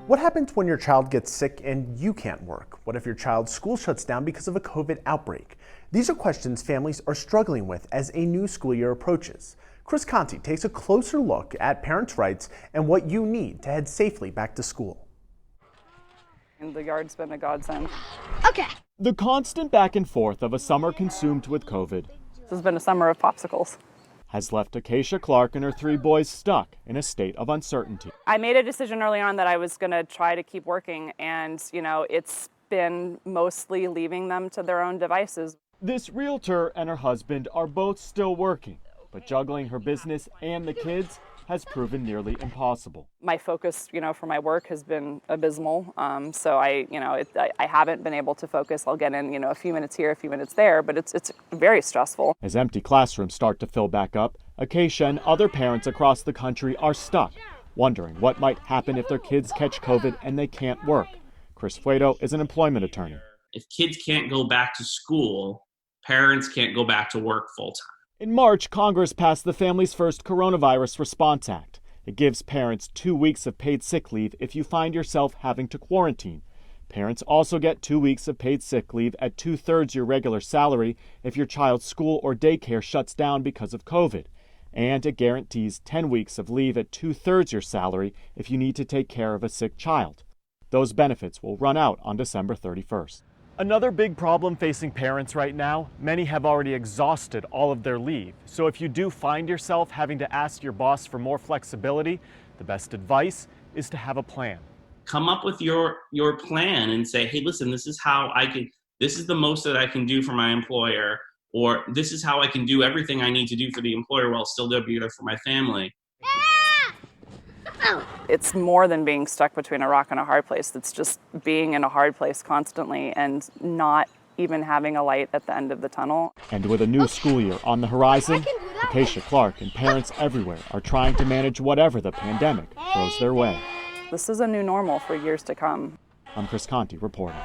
What happens when your child gets sick and you can't work? What if your child's school shuts down because of a COVID outbreak? These are questions families are struggling with as a new school year approaches. Chris Conti takes a closer look at parents' rights and what you need to head safely back to school. And the yard's been a godsend. Okay. The constant back and forth of a summer consumed with COVID This has been a summer of popsicles. has left Acacia Clark and her 3 boys stuck in a state of uncertainty. I made a decision early on that I was going to try to keep working, and it's been mostly leaving them to their own devices. This realtor and her husband are both still working, but juggling her business and the kids has proven nearly impossible. My focus, for my work has been abysmal. So I haven't been able to focus. I'll get in, a few minutes here, a few minutes there, but it's very stressful. As empty classrooms start to fill back up, Acacia and other parents across the country are stuck, wondering what might happen if their kids catch COVID and they can't work. Chris Fuedo is an employment attorney. If kids can't go back to school, parents can't go back to work full time. In March, Congress passed the Families First Coronavirus Response Act. It gives parents 2 weeks of paid sick leave if you find yourself having to quarantine. Parents also get 2 weeks of paid sick leave at 2/3 your regular salary if your child's school or daycare shuts down because of COVID. And it guarantees 10 weeks of leave at 2/3 your salary if you need to take care of a sick child. Those benefits will run out on December 31st. Another big problem facing parents right now, many have already exhausted all of their leave. So if you do find yourself having to ask your boss for more flexibility, the best advice is to have a plan. Come up with your plan and say, hey, listen, this is the most that I can do for my employer, or this is how I can do everything I need to do for the employer while still be there for my family. It's more than being stuck between a rock and a hard place. It's just being in a hard place constantly and not even having a light at the end of the tunnel. And with a new school year on the horizon, Acacia Clark and parents everywhere are trying to manage whatever the pandemic throws their way. This is a new normal for years to come. I'm Chris Conti reporting.